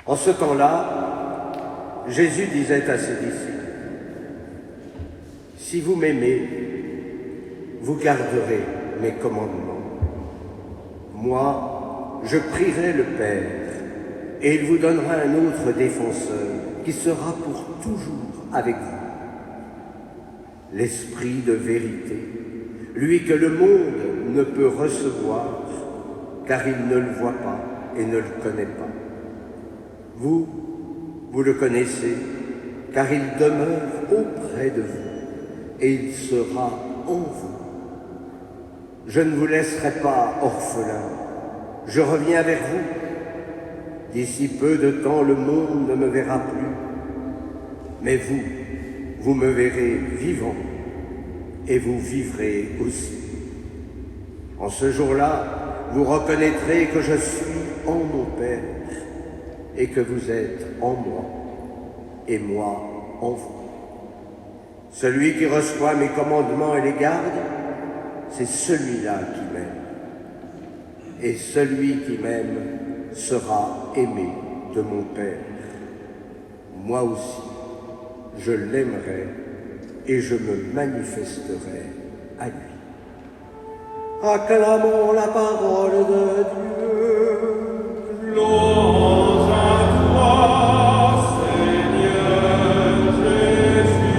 En ce temps-là, Jésus disait à ses disciples, « Si vous m'aimez, vous garderez mes commandements. Moi, je prierai le Père, et il vous donnera un autre défenseur qui sera pour toujours avec vous. L'Esprit de vérité, lui que le monde ne peut recevoir, car il ne le voit pas et ne le connaît pas. Vous le connaissez, car il demeure auprès de vous, et il sera en vous. Je ne vous laisserai pas orphelin, je reviens vers vous. D'ici peu de temps, le monde ne me verra plus, mais vous me verrez vivant, et vous vivrez aussi. En ce jour-là, vous reconnaîtrez que je suis en mon Père, et que vous êtes en moi, et moi en vous. Celui qui reçoit mes commandements et les garde, c'est celui-là qui m'aime. Et celui qui m'aime sera aimé de mon Père. Moi aussi, je l'aimerai et je me manifesterai à lui. Acclamons la parole de Dieu. Louange à toi, Seigneur Jésus.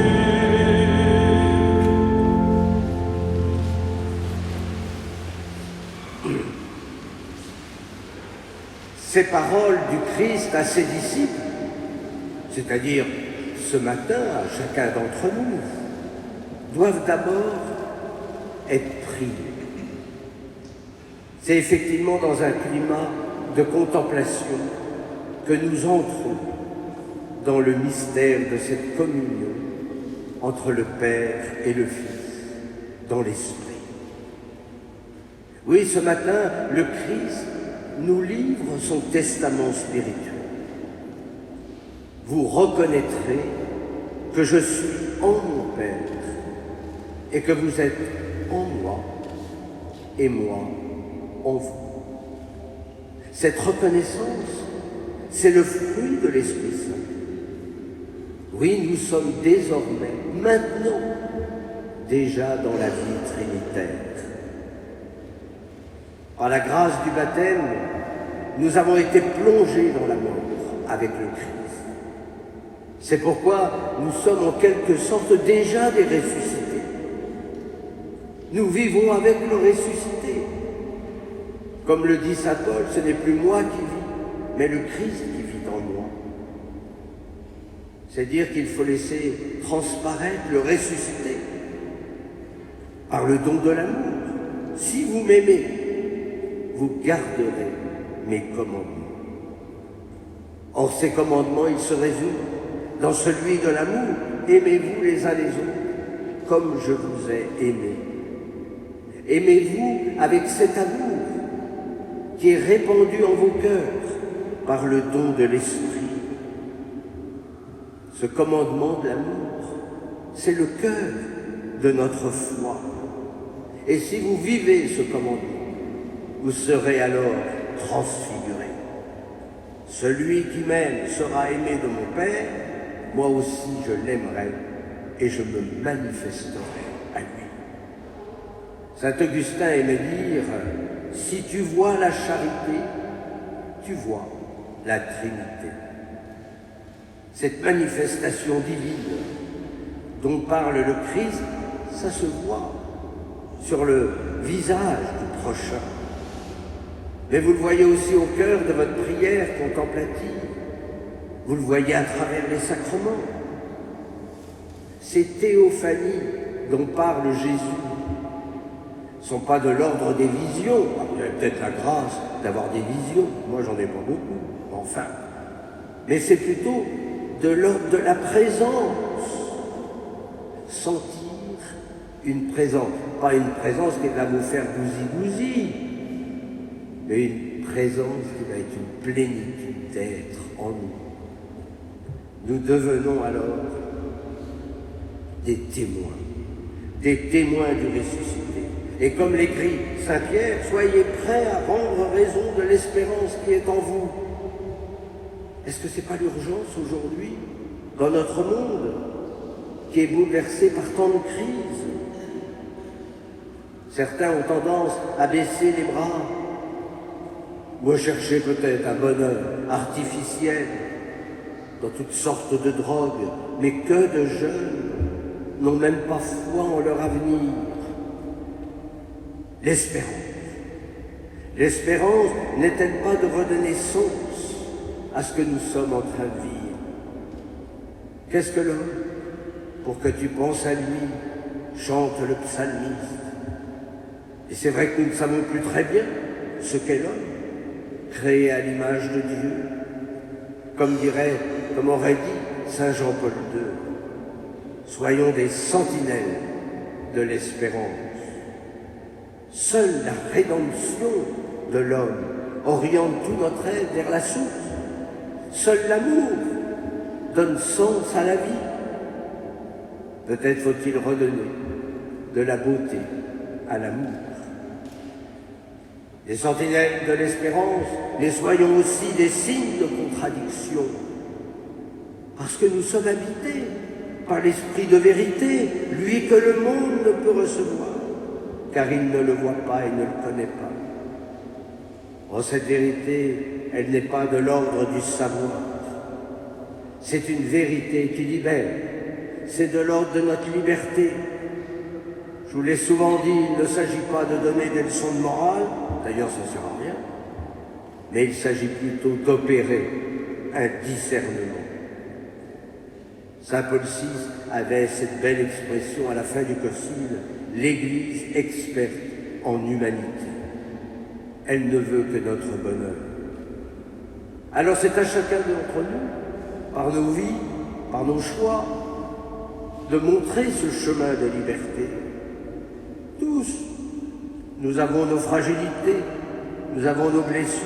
Ces paroles du Christ à ses disciples, c'est-à-dire ce matin à chacun d'entre nous, doivent d'abord être prises. C'est effectivement dans un climat de contemplation que nous entrons dans le mystère de cette communion entre le Père et le Fils, dans l'Esprit. Oui, ce matin, le Christ nous livre son testament spirituel. Vous reconnaîtrez que je suis en mon Père et que vous êtes en moi et moi en vous. Cette reconnaissance, c'est le fruit de l'Esprit Saint. Oui, nous sommes désormais, maintenant, déjà dans la vie trinitaire. Par la grâce du baptême, nous avons été plongés dans la mort avec le Christ. C'est pourquoi nous sommes en quelque sorte déjà des ressuscités. Nous vivons avec le ressuscité. Comme le dit saint Paul, ce n'est plus moi qui vis, mais le Christ qui vit en moi. C'est dire qu'il faut laisser transparaître le ressuscité par le don de l'amour. Si vous m'aimez, vous garderez mes commandements. Or, ces commandements, ils se résument dans celui de l'amour. Aimez-vous les uns les autres comme je vous ai aimés. Aimez-vous avec cet amour qui est répandu en vos cœurs par le don de l'Esprit. Ce commandement de l'amour, c'est le cœur de notre foi. Et si vous vivez ce commandement, vous serez alors transfigurés. Celui qui m'aime sera aimé de mon Père, moi aussi je l'aimerai et je me manifesterai à lui. Saint Augustin aimait dire, si tu vois la charité, tu vois la Trinité. Cette manifestation divine dont parle le Christ, ça se voit sur le visage du prochain. Mais vous le voyez aussi au cœur de votre prière contemplative. Vous le voyez à travers les sacrements. Ces théophanies dont parle Jésus ne sont pas de l'ordre des visions. Vous avez peut-être la grâce d'avoir des visions, moi j'en ai pas beaucoup, enfin. Mais c'est plutôt de l'ordre de la présence. Sentir une présence, pas une présence qui va vous faire gousi-gousi, mais une présence qui va être une plénitude d'être en nous. Nous devenons alors des témoins du ressuscité. Et comme l'écrit saint Pierre, soyez prêts à rendre raison de l'espérance qui est en vous. Est-ce que ce n'est pas l'urgence aujourd'hui, dans notre monde, qui est bouleversé par tant de crises? Certains ont tendance à baisser les bras, ou à chercher peut-être un bonheur artificiel dans toutes sortes de drogues, mais que de jeunes n'ont même pas foi en leur avenir. L'espérance. L'espérance n'est-elle pas de redonner sens à ce que nous sommes en train de vivre? Qu'est-ce que l'homme? Pour que tu penses à lui, chante le psalmiste. Et c'est vrai que nous ne savons plus très bien ce qu'est l'homme, créé à l'image de Dieu. Comme aurait dit Saint Jean-Paul II, soyons des sentinelles de l'espérance. Seule la rédemption de l'homme oriente tout notre aide vers la source. Seul l'amour donne sens à la vie. Peut-être faut-il redonner de la beauté à l'amour. Les sentinelles de l'espérance, mais soyons aussi des signes de contradiction. Parce que nous sommes habités par l'esprit de vérité, lui que le monde ne peut recevoir, car il ne le voit pas et ne le connaît pas. Oh, cette vérité, elle n'est pas de l'ordre du savoir. C'est une vérité qui libère. C'est de l'ordre de notre liberté. Je vous l'ai souvent dit, il ne s'agit pas de donner des leçons de morale, d'ailleurs ça ne sert à rien, mais il s'agit plutôt d'opérer un discernement. Saint Paul VI avait cette belle expression à la fin du concile, l'Église experte en humanité. Elle ne veut que notre bonheur. Alors c'est à chacun d'entre nous, par nos vies, par nos choix, de montrer ce chemin de liberté. Tous, nous avons nos fragilités, nous avons nos blessures,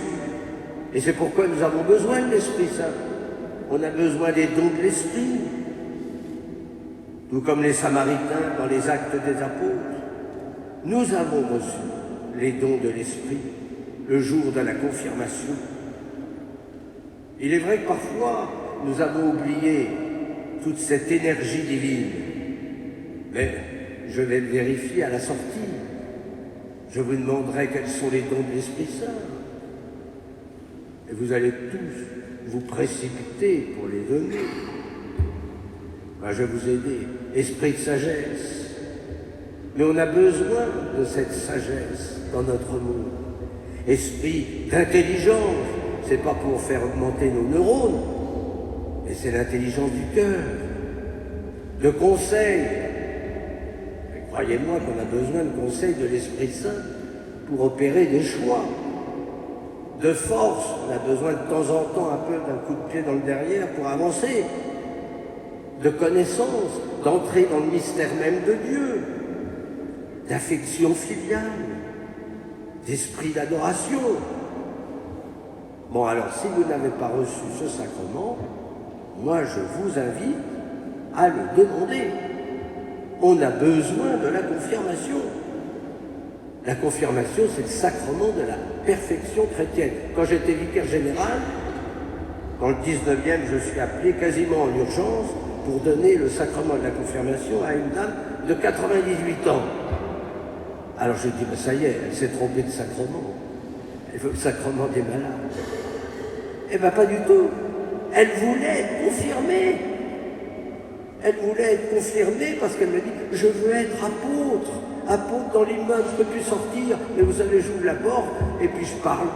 et c'est pourquoi nous avons besoin de l'Esprit Saint. On a besoin des dons de l'Esprit, tout comme les Samaritains dans les Actes des Apôtres. Nous avons reçu les dons de l'Esprit le jour de la confirmation. Il est vrai que parfois, nous avons oublié toute cette énergie divine, mais je vais le vérifier à la sortie. Je vous demanderai quels sont les dons de l'Esprit Saint. Et vous allez tous vous précipiter pour les donner. Ben, je vais vous aider. Esprit de sagesse. Mais on a besoin de cette sagesse dans notre monde. Esprit d'intelligence. C'est pas pour faire augmenter nos neurones, mais c'est l'intelligence du cœur. De conseil. Croyez-moi qu'on a besoin de conseils de l'Esprit Saint pour opérer des choix. De force, on a besoin de temps en temps un peu d'un coup de pied dans le derrière pour avancer. De connaissance, d'entrer dans le mystère même de Dieu. D'affection filiale. D'esprit d'adoration. Bon, alors, si vous n'avez pas reçu ce sacrement, moi, je vous invite à le demander. On a besoin de la confirmation. La confirmation, c'est le sacrement de la perfection chrétienne. Quand j'étais vicaire général, dans le 19e, je suis appelé quasiment en urgence pour donner le sacrement de la confirmation à une dame de 98 ans. Alors je dis, ben ça y est, elle s'est trompée de sacrement. Elle veut le sacrement des malades. Eh bien pas du tout. Elle voulait être confirmée. Elle voulait être confirmée parce qu'elle me dit « Je veux être apôtre. Apôtre dans l'immeuble, je ne peux plus sortir. Mais vous savez, j'ouvre la porte et puis je parle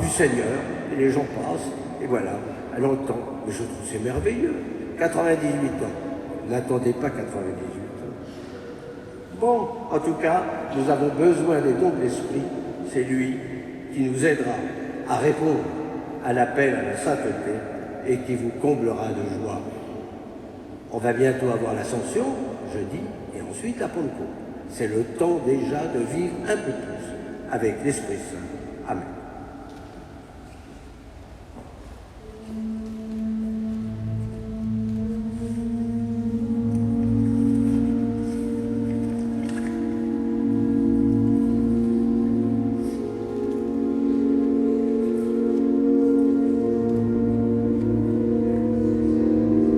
du Seigneur. Et les gens passent. Et voilà, elle entend. Mais je trouve c'est merveilleux. 98 ans. N'attendez pas 98 ans. Bon, en tout cas, nous avons besoin des dons de l'Esprit. C'est lui qui nous aidera à répondre à l'appel à la sainteté et qui vous comblera de joie. On va bientôt avoir l'Ascension, jeudi, et ensuite la Pentecôte. C'est le temps déjà de vivre un peu plus avec l'Esprit Saint. Amen.